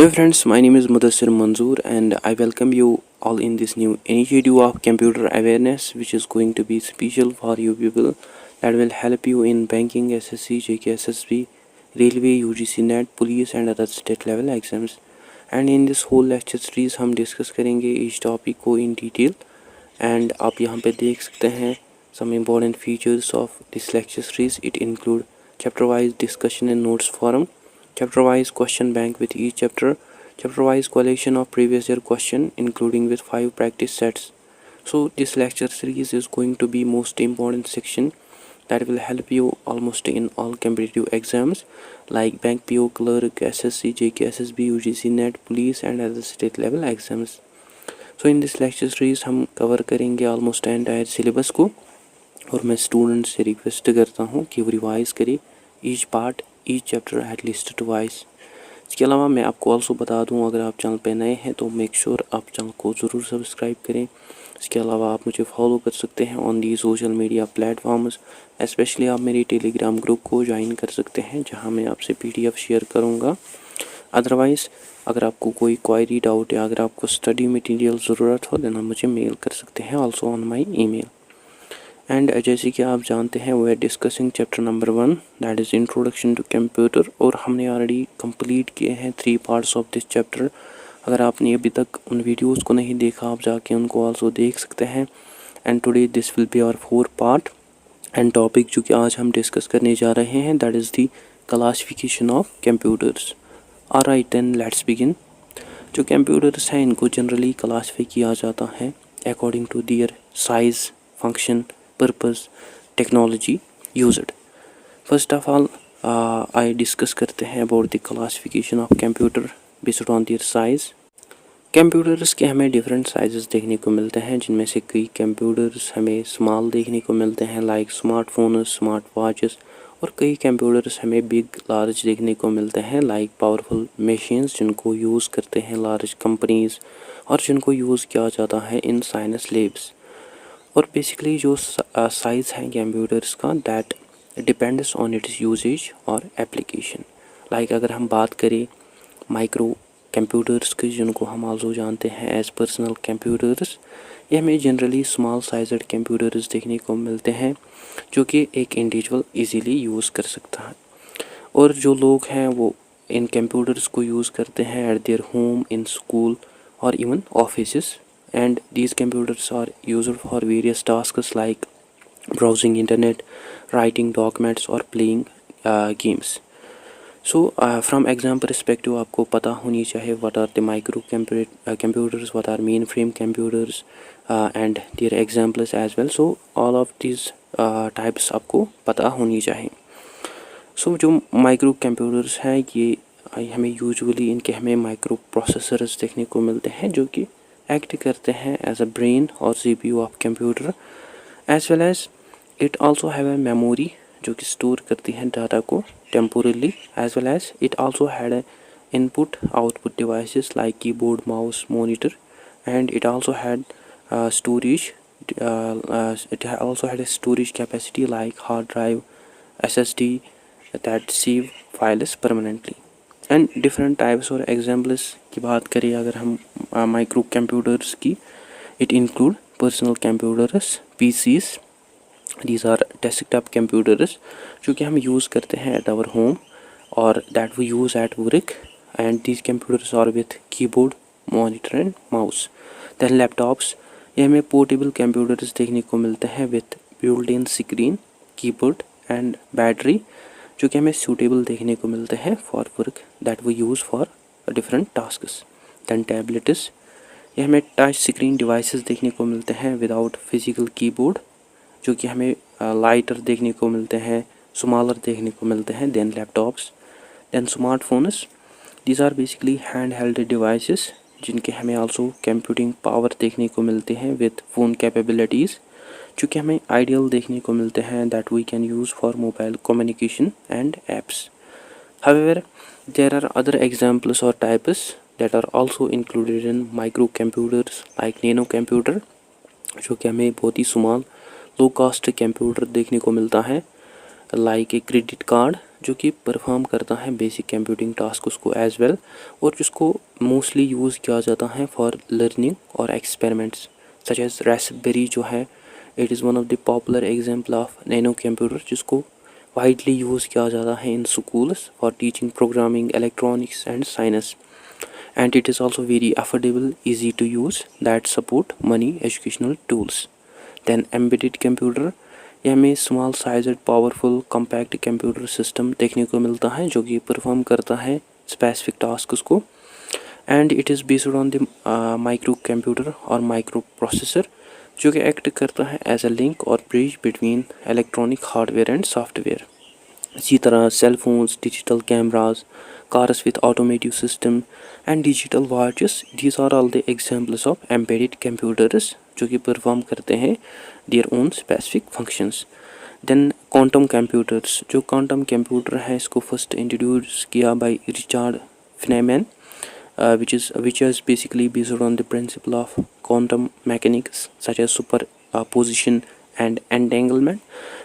Hello friends, my name is Mudassir Manzoor and I welcome you all in this new initiative of computer awareness which is going to be special for you people that will help you in banking, SSC, JK, SSB, Railway, UGC NET, Police and other state level exams. And in this whole lecture series हम discuss करेंगे इस topic को in detail and आप यहाँ पे देख सकते हैं some important features of this lecture series. It include chapter wise discussion and notes forum, chapter wise question bank with each chapter, chapter wise collection of previous year question including with 5 practice sets. So this lecture series is going to be most important section that will help you almost in all competitive exams like bank PO clerk, SSC, JK, SSB, UGC NET, police and other state level exams. So in this lecture series हम cover करेंगे almost entire syllabus को और मैं student से request करता हूँ कि वो रिवाइज़ करे each part each chapter at least twice. इसके अलावा मैं आपको ऑल्सो बता दूँ अगर आप चैनल पे नए हैं तो मेक श्योर आप चैनल को ज़रूर सब्सक्राइब करें। इसके अलावा आप मुझे फॉलो कर सकते हैं on the social media platforms, specially आप मेरी टेलीग्राम ग्रुप को ज्वाइन कर सकते हैं जहाँ मैं आपसे PDF शेयर करूँगा। अदरवाइज़ अगर आपको कोई क्वायरी डाउट या अगर आपको स्टडी मटेरियल ज़रूरत हो देना मुझे मेल कर सकते हैं also on my email. And जैसे कि आप जानते हैं we are discussing chapter number 1 that is introduction to computer और हमने ऑलरेडी कंप्लीट किए हैं 3 पार्ट्स ऑफ दिस चैप्टर। अगर आपने अभी तक उन वीडियोस को नहीं देखा आप जाके उनको ऑल्सो देख सकते हैं। And today this will be our 4th part and topic जो कि आज हम डिस्कस करने जा रहे हैं that is the classification of computers. Alright then let's begin. जो कंप्यूटर्स हैं इनको जनरली क्लासीफाई किया जाता है according to their size, function, purpose, technology used. First of all I discuss करते हैं about the classification of computer based on their size. Computers के हमें डिफरेंट साइज़ेस देखने को मिलते हैं जिनमें से कई कंप्यूटर्स हमें स्मॉल देखने को मिलते हैं लाइक स्मार्टफोन्स, स्मार्ट वॉचेस, और कई कंप्यूटर्स हमें बिग लार्ज देखने को मिलते हैं लाइक पावरफुल मशीन्स जिनको यूज़ करते हैं लार्ज कंपनीज़ और जिनको यूज़ किया जाता है इन साइंस लैब्स। और बेसिकली जो साइज़ है कंप्यूटर्स का that depends on its usages और एप्लीकेशन। लाइक अगर हम बात करें माइक्रो कंप्यूटर्स के जिनको हम आल्सो जानते हैं एज पर्सनल कंप्यूटर्स, ये हमें जनरली स्मॉल साइज़ड कंप्यूटर्स देखने को मिलते हैं जो कि एक इंडिविजुअल इजीली यूज़ कर सकता है। और जो लोग हैं वो इन कंप्यूटर्स को यूज़ करते हैं at their home, in school और even offices, and these computers are used for various tasks like browsing internet, writing documents or playing games. So from exam perspective आपको पता होनी चाहिए what are the micro computers, what are mainframe computers and their examples as well. So all of these types आपको पता होनी चाहिए। So जो micro computers हैं ये हमें यूजुअली इनके हमें माइक्रो प्रोसेसर्स देखने को मिलते हैं जो कि एक्ट करते हैं एज अ ब्रेन और CPU of computer, as well as it also have a memory जो कि स्टोर करती है डाटा को temporarily, as well as it also had input output devices like keyboard, mouse, monitor, and it also had storage it also had a storage capacity like hard drive, SSD that save files permanently. And different types और examples की बात करें अगर हम micro computers की, it include personal computers, PCs, these are desktop computers जो कि हम यूज़ करते हैं एट आवर होम और that we use at work, and these computers are with keyboard, monitor and mouse. Than laptops, ये हमें portable computers देखने को मिलते हैं with built in screen, keyboard and battery जो कि हमें सूटेबल देखने को मिलते हैं for work that we use for different tasks. Than tablets, ये हमें टच स्क्रीन डिवाइसेस देखने को मिलते हैं विदाउट फिजिकल कीबोर्ड जो कि हमें लाइटर देखने को मिलते हैं, स्मॉलर देखने को मिलते हैं than laptops. Than smartphones, these are basically hand held devices जिनके हमें आल्सो कंप्यूटिंग पावर देखने को मिलते हैं विथ फ़ोन कैपेबिलिटीज़ जो कि हमें आइडियल देखने को मिलते हैं that we can use for mobile communication and apps. However there are other examples और types that are also included in micro computers like nano computer जो कि हमें बहुत ही स्मॉल लो कॉस्ट कंप्यूटर देखने को मिलता है लाइक ए क्रेडिट कार्ड जो कि परफॉर्म करता है बेसिक कंप्यूटिंग टास्क उसको एज वेल, और जिसको मोस्टली यूज़ किया जाता है फॉर लर्निंग और एक्सपेरिमेंट्स सच एज रास्पबेरी जो है, it is one of the popular example of nano computer जिसको वाइडली यूज़ किया जाता है इन schools for teaching programming electronics and science, and it is also very affordable, easy to use, that support many educational tools. Then embedded computer, ये हमें small sized powerful compact computer system देखने को मिलता है जो कि परफॉर्म करता है स्पेसिफिक टास्क को, and it is based on the micro computer और माइक्रो प्रोसेसर जो कि एक्ट करता है एज अ लिंक और bridge between electronic hardware and software. इसी तरह cell phones, digital cameras, cars with automotive system and digital watches, these are all the examples of embedded computers जो कि perform करते हैं their own specific functions. Then quantum computers, जो quantum computer है इसको first introduce किया by Richard Feynman, which is basically based on the principle of quantum mechanics such as superposition and entanglement,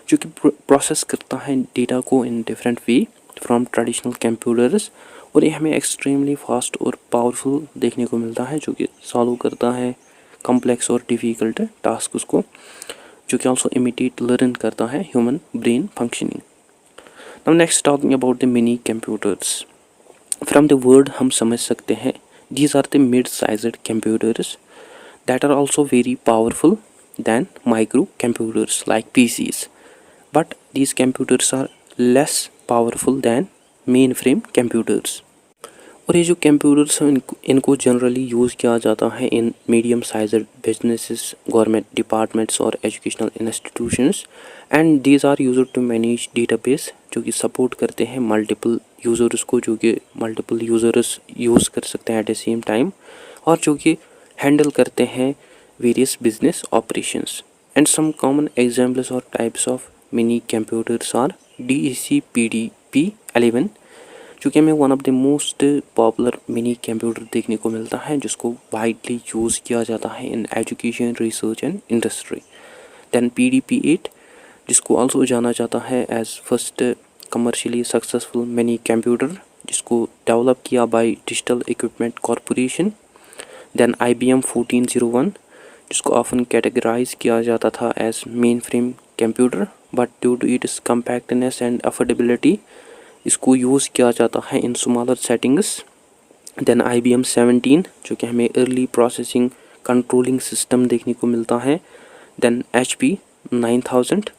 जो कि प्रोसेस करता है डेटा को in different way from traditional computers, और ये हमें एक्सट्रीमली फास्ट और पावरफुल देखने को मिलता है जो कि सॉल्व करता है कॉम्प्लेक्स और डिफ़िकल्ट टास्क को, जो कि ऑल्सो इमिटेट लर्न करता है human brain functioning. Now next talking about the mini computers. From the word हम समझ सकते हैं these are the mid sized computers that are also very powerful than micro computers like PCs, but these computers are less powerful than main frame computers. और ये जो computers हैं इनको generally use किया जाता है in medium sized businesses, government departments और educational institutions, and these are used to manage database जो कि सपोर्ट करते हैं मल्टीपल यूज़र्स को, जो कि मल्टीपल यूज़र्स यूज़ कर सकते हैं एट द सेम टाइम, और जो कि हैंडल करते हैं various business operations. And some common examples और types of mini computers are DEC PDP-11 जो कि हमें one of the most popular mini computer देखने को मिलता है जिसको वाइडली यूज़ किया जाता है in education, research and industry. Than PDP-8 जिसको ऑल्सो जाना जाता है as first commercially successful mini computer जिसको डेवलप किया by digital equipment corporation. Than IBM 1401 जिसको ऑफन कैटेगराइज किया जाता था as main frame computer, but due to its compactness and affordability इसको यूज़ किया जाता है in smaller settings. Than IBM 17 जो कि हमें अर्ली प्रोसेसिंग कंट्रोलिंग सिस्टम देखने को मिलता है। दैन HP 9000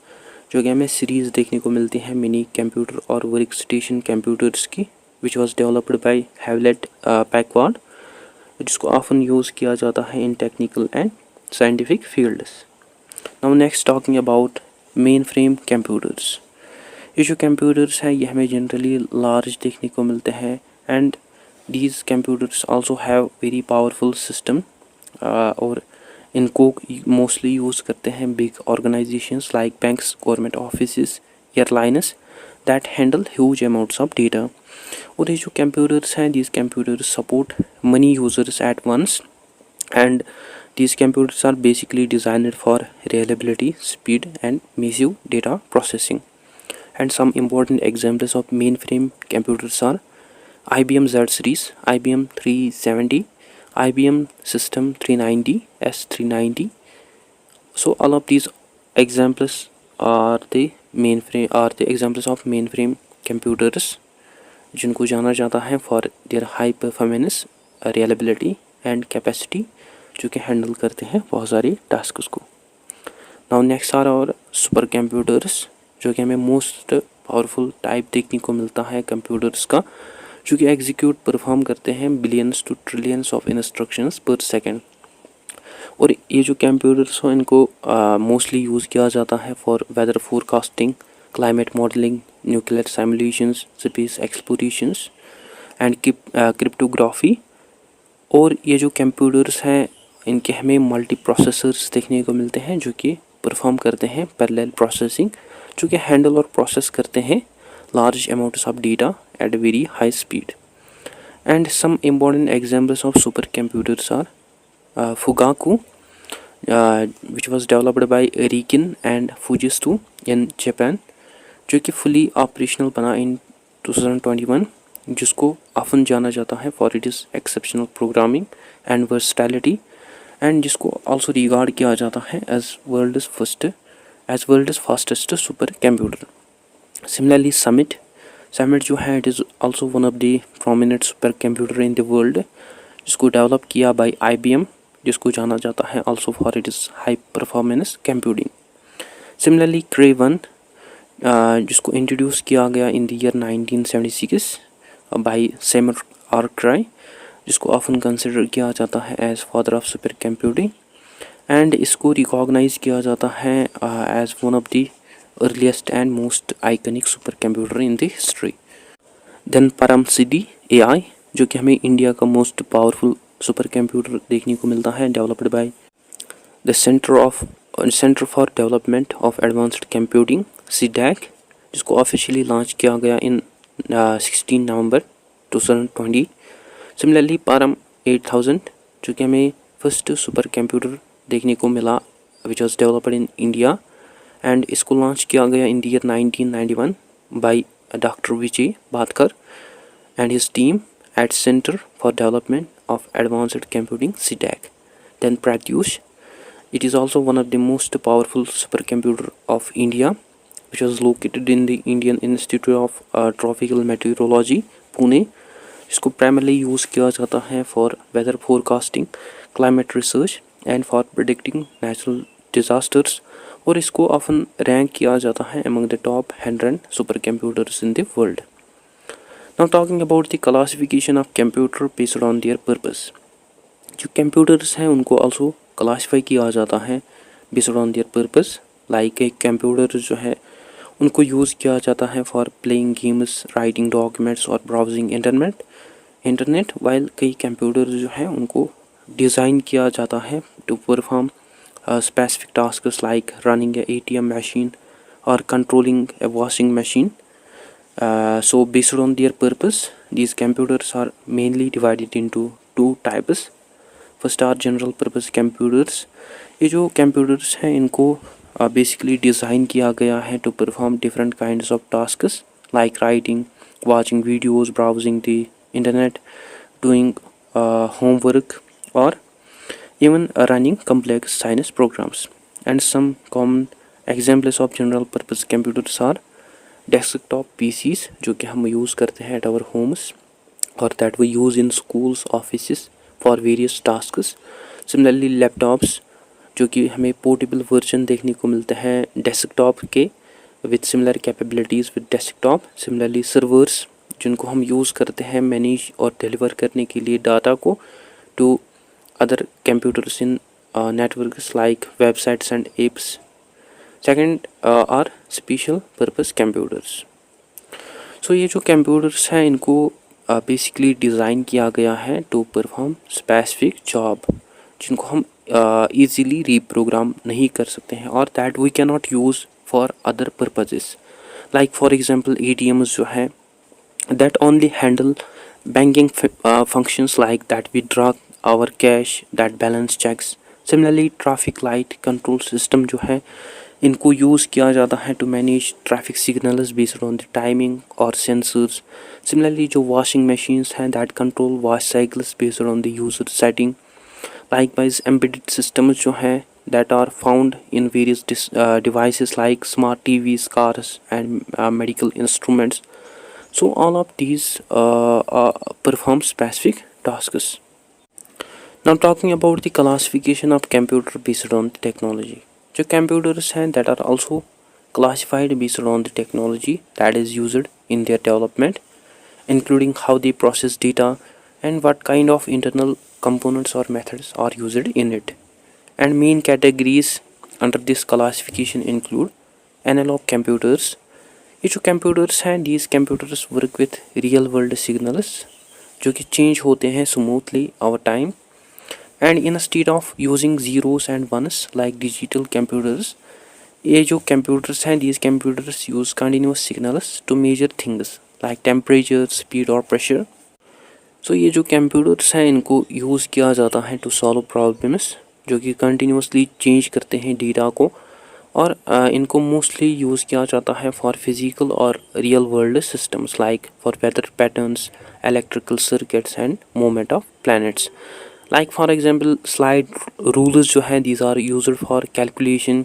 जो कि हमें सीरीज़ देखने को मिलती है मिनी कंप्यूटर और वर्क स्टेशन कंप्यूटर्स की, which was developed by Hewlett Packard जिसको ऑफन यूज़ किया जाता है in technical and scientific fields. Now next talking about main frame computers. ये जो कंप्यूटर्स हैं ये हमें जनरली लार्ज देखने को मिलते हैं, and these computers also have very powerful system, और इनको मोस्टली यूज़ करते हैं big organizations like banks, government offices, airlines that handle huge amounts of data. और ये जो कंप्यूटर्स हैं these computers support many users at once, and these computers are basically designed for reliability, speed and massive data processing. And some important examples of mainframe computers are IBM Z series, IBM 370, IBM System 390, S390. So all of these examples are the examples of mainframe computers जिनको जाना जाता है for their high performance, reliability and capacity जो कि handle करते हैं बहुत सारी टास्क को। नाउ नेक्स्ट आर और सुपर कंप्यूटर्स जो कि हमें मोस्ट पावरफुल टाइप देखने को मिलता है कंप्यूटर्स का, जो कि एग्जीक्यूट परफॉर्म करते हैं billions to trillions of instructions per second. और ये जो कंप्यूटर्स हैं इनको मोस्टली यूज़ किया जाता है for weather forecasting, climate modelling, nuclear simulations, space explorations and cryptography. और ये जो कंप्यूटर्स हैं इनके हमें मल्टी प्रोसेसर्स देखने को मिलते हैं जो कि परफॉर्म करते हैं पैरेलल प्रोसेसिंग, जो कि हैंडल और प्रोसेस करते हैं large amounts of data at very high speed. And some important examples of super computers are Fugaku which was developed by Riken and Fujitsu in Japan, जो कि fully operational बना इन 2021, जिसको often जाना जाता है for it is exceptional programming and versatility, and जिसको also regard किया जाता है as world fastest super computer. Similarly summit जो है it is also one of the prominent super computer in the world, जिसको डेवलप किया बाय IBM, जिसको जाना जाता है also for it is high performance computing. Similarly Cray-1 जिसको introduce किया गया in the year 1976 by Samuel R Cray, जिसको ऑफन कंसिडर किया जाता है as father of super computing, and इसको रिकॉग्नाइज किया जाता है as one of the earliest and most iconic super computer in the history. Then Paramsidi AI, जो कि हमें इंडिया का मोस्ट पावरफुल सुपर कंप्यूटर देखने को मिलता है, developed by the centre for development of advanced computing CDAC, जिसको officially launch किया गया इन 16 नवंबर 2020। सिमिलरली Param 8000, जो कि हमें फर्स्ट सुपर कंप्यूटर देखने को मिला which was developed in India, and इसको लॉन्च किया गया in year 1991 by doctor Vijay Bhatkar and his team at Center for Development of Advanced Computing CDAC. Then Pratyush, it is also one of the most powerful supercomputer of India, which was located in the Indian Institute of Tropical Meteorology, Pune, जिसको primarily use किया जाता है for weather forecasting, climate research and for predicting natural disasters, और इसको often rank किया जाता है among the top 100 supercomputers in the world. Now talking about the classification of computer based on their purpose. जो computers हैं उनको also classify किया जाता है based on their purpose. Like एक computer जो है उनको use किया जाता है for playing games, writing documents और browsing internet, while कई computers जो है उनको design किया जाता है to perform specific tasks like running a ATM machine or controlling a washing machine. So based on their purpose, these computers are mainly divided into two types. First are general purpose computers. ये जो computers हैं इनको basically design किया गया है to perform different kinds of tasks like writing, watching videos, browsing the internet, doing homework, or even running complex science programs. And some common examples of general purpose computers are desktop PCs, जो कि हम use करते हैं at our homes और that we use in schools office for various tasks. Similarly laptops, जो कि हमें portable version देखने को मिलते हैं डेस्कटॉप के with similar capabilities with desktop. Similarly servers, जिनको हम यूज़ करते हैं मैनेज और डिलीवर करने के लिए डाटा को to other computers in networks like websites and apps. Second are special purpose computers. So ये जो कंप्यूटर्स हैं इनको बेसिकली डिज़ाइन किया गया है टू परफॉर्म स्पेसिफिक जॉब, जिनको हम ईजीली रीप्रोग्राम नहीं कर सकते हैं और that we can not use for other purposes. Like for example ATMs जो है that only handle banking functions like that withdraw our cash, that balance checks. Similarly traffic light control system जो है इनको यूज़ किया जाता है to manage traffic signals based on the timing और sensors. Similarly जो वॉशिंग मशीन्स हैं that control wash cycles based on the user setting. Likewise embedded systems जो हैं that are found in various devices like smart TVs, cars and medical instruments. So all of these perform specific tasks. Now talking about the classification of computer based on the technology. जो computers हैं that are also classified based on the technology that is used in their development, including how they process data and what kind of internal components or methods are used in it. And main categories under this classification include analog computers. ये जो computers हैं these computers work with real world signals जो कि change होते हैं smoothly over time. And instead of using zeros and ones like digital computers, ये जो computers हैं these computers use continuous signals to measure things like temperature, speed और pressure. So ये जो computers हैं इनको use किया जाता है to solve problems जो कि continuously change करते हैं data को और इनको मोस्टली यूज़ किया जाता है फॉर फिजिकल और real world systems like for weather patterns, electrical circuits and movement of planets. Like for example slide rules जो हैं these are used for calculation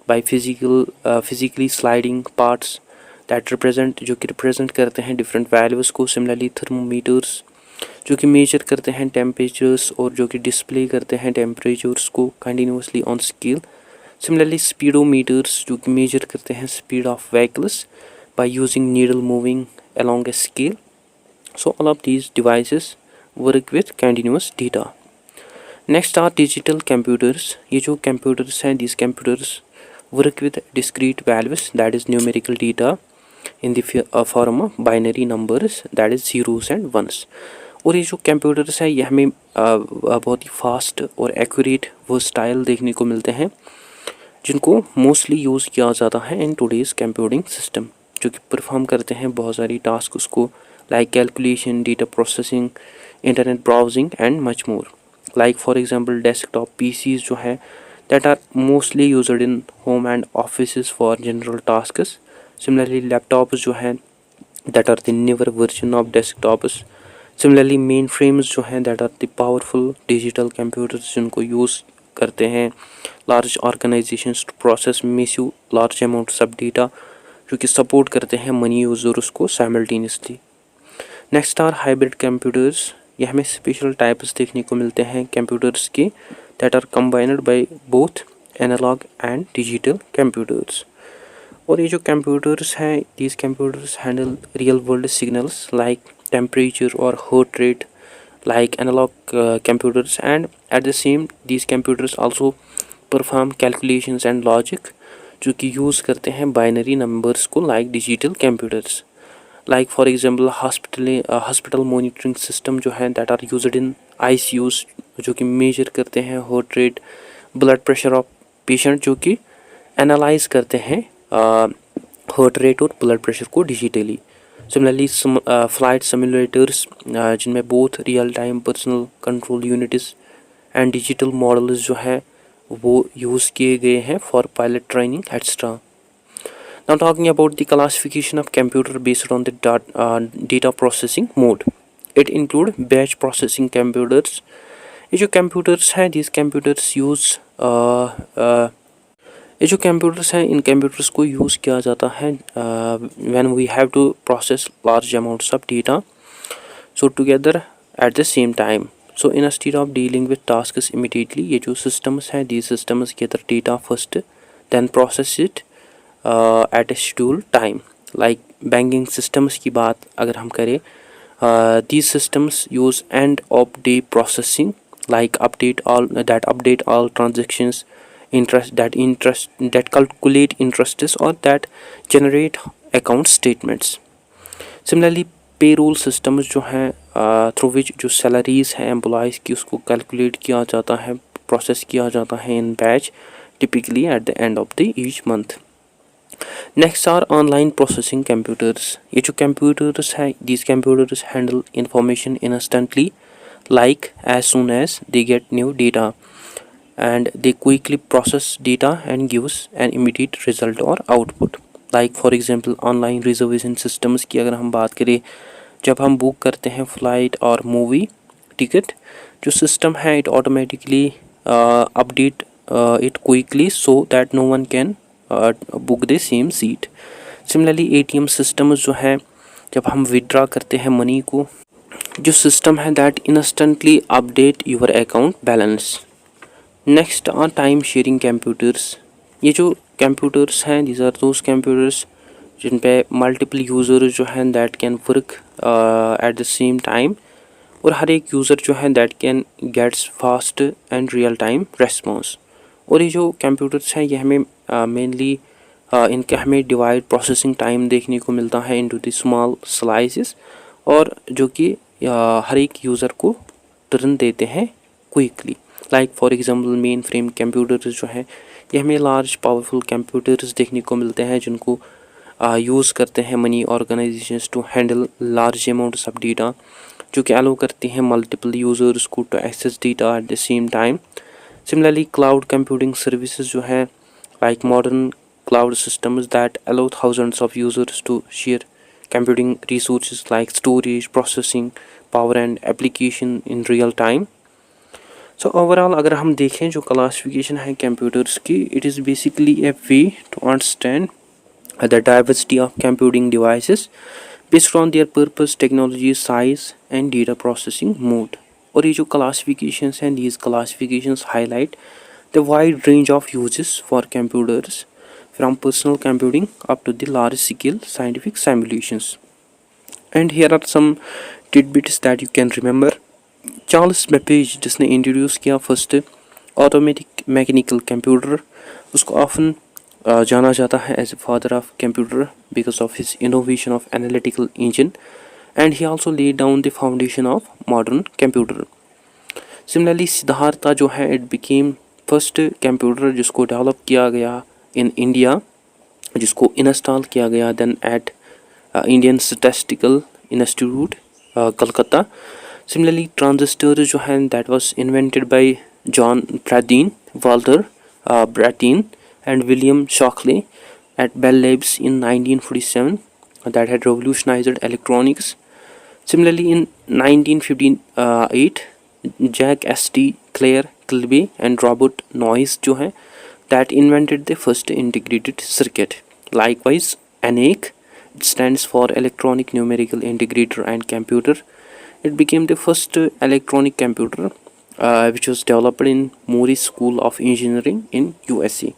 by physically sliding parts that represent, जो कि represent करते हैं different values को। Similarly thermometers जो कि measure करते हैं टेम्परेचर्स और जो कि डिस्प्ले करते हैं टेम्परेचर्स को continuously on scale. Similarly, speedometers जो कि मेजर करते हैं speed of vehicles by using needle moving along a scale. So all of these devices work with continuous data. Next are digital computers. ये जो computers हैं, these computers work with discrete values, that is numerical data in the form of binary numbers, that is zeros and ones. और ये जो computers हैं ये हमें बहुत ही fast और accurate versatile देखने को मिलते हैं, जिनको मोस्टली यूज़ किया जाता है इन टुडेज़ कंप्यूटिंग सिस्टम, जो कि परफॉर्म करते हैं बहुत सारी टास्क उसको like calculation, data processing, internet browsing and much more. Like for example desktop PCs जो है that are mostly used in home and offices for general tasks. Similarly laptops जो हैं that are the newer version of desktops. Similarly main frames जो हैं that are the powerful digital computers जिनको use करते हैं large organizations to process massive large amounts of data, जो कि support करते हैं मनी यूजर्स को simultaneously. Next are hybrid computers. ये हमें स्पेशल टाइप्स देखने को मिलते हैं कंप्यूटर्स के that are combined by both analog and digital computers. और ये जो कंप्यूटर्स हैं these computers handle real world signals like temperature और heart rate like analog computers, and at the same these computers also perform calculations and logic जो कि use करते हैं binary numbers को like digital computers. Like for example hospital monitoring system जो है that are used in ICUs, जो कि measure करते हैं heart rate, blood pressure of patient, जो कि एनालाइज करते हैं हार्ट रेट और ब्लड प्रेशर को डिजिटली। सिमिलरली फ्लाइट सिमुलेटर्स जिनमें both real time personal control units and digital models जो है वो यूज़ किए गए हैं for pilot training extra. Now talking about the classification of computer based on the data processing mode, it include batch processing computers. ये जो computers हैं these computers use ये जो कंप्यूटर्स हैं इन कंप्यूटर्स को यूज़ किया जाता है when we have to process large amounts of data so together at the same time. So instead of dealing with tasks immediately, ये जो सिस्टम्स हैं these systems gather data first then process it at a schedule time. Like banking systems की बात अगर हम करें, these systems use end of day processing like update all transactions, that calculate interests or that generate account statements. Similarly payroll systems जो हैं through which जो salaries हैं employees की उसको कैलकुलेट किया जाता है, प्रोसेस किया जाता है in batch typically at the end of the each month. Next are online processing computers. ये जो कंप्यूटर्स हैं these computers handle information instantly like as soon as they get new data, and they quickly process data and gives an immediate result or output. Like for example online reservation systems की अगर हम बात करें, जब हम book करते हैं flight और मूवी टिकट, जो सिस्टम है it automatically update it quickly so that no one can book the same seat. Similarly ATM systems जो है जब हम विड्रॉ करते हैं मनी को, जो सिस्टम है that instantly update your account balance. Next are time sharing computers. ये जो कंप्यूटर्स हैं दीज आर दोज कंप्यूटर्स जिन पे मल्टीपल यूज़र जो हैं that can work at the same time, और हर एक यूज़र जो है that can gets fast and real time response. और ये जो कंप्यूटर्स हैं ये हमें मेनली इनके हमें डिवाइड प्रोसेसिंग टाइम देखने को मिलता है इनटू द स्मॉल स्लाइसेस, और जो कि हर एक यूज़र को टर्न देते हैं quickly. Like for example main frame computers जो हैं ये हमें लार्ज पावरफुल कंप्यूटर्स देखने को मिलते हैं जिनको यूज़ करते हैं money organisations to handle large amounts of data, जो कि अलाउ करती हैं मल्टीपल यूज़र्स को to access data at the same time. Similarly cloud computing services जो है like modern cloud systems that allow thousands of users to share computing resources like storage, processing power and application in real time. So overall अगर हम देखें जो classification है computers की, it is basically a way to understand the diversity of computing devices based on their purpose, technology, size and data processing mode. और ये जो classifications हैं, these classifications highlight the wide range of uses for computers from personal computing up to the large scale scientific simulations. And here are some tidbits that you can remember. Charles Babbage जिसने introduce किया first automatic mechanical computer, उसको often जाना जाता है as a father of computer because of his innovation of analytical engine, and he also laid down the foundation of modern computer. Similarly Siddhartha जो है it became first computer जिसको develop किया गया in India, जिसको install किया गया then at Indian statistical institute Calcutta. Similarly, transistor जो है that was invented by John Pradine, Walter Brattain and William Shockley at Bell Labs in 1947, that had revolutionized electronics. Similarly, in 1958, Jack S.T. Clair Kilby and Robert Noyce जो है that invented the first integrated circuit. Likewise, ENIAC, it stands for Electronic Numerical Integrator and Computer. It became the first electronic computer which was developed in Morris School of Engineering in USA.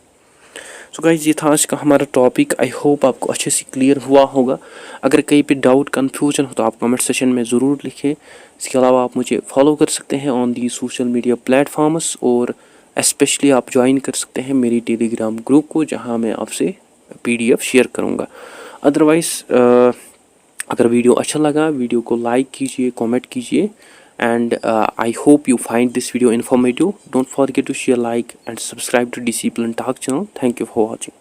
So guys, ये था आज का हमारा topic. I hope आपको अच्छे से clear हुआ होगा. अगर कहीं पे डाउट कन्फ्यूजन हो तो आप कमेंट सेशन में ज़रूर लिखें. इसके अलावा आप मुझे फॉलो कर सकते हैं on the social media platforms, और स्पेशली आप ज्वाइन कर सकते हैं मेरी टेलीग्राम ग्रुप को, जहाँ मैं आपसे PDF शेयर करूँगा. अदरवाइज़ अगर वीडियो अच्छा लगा, वीडियो को लाइक कीजिए, कमेंट कीजिए, and I hope you find this video informative. Don't forget to share, like and subscribe to discipline talk channel. Thank you for watching.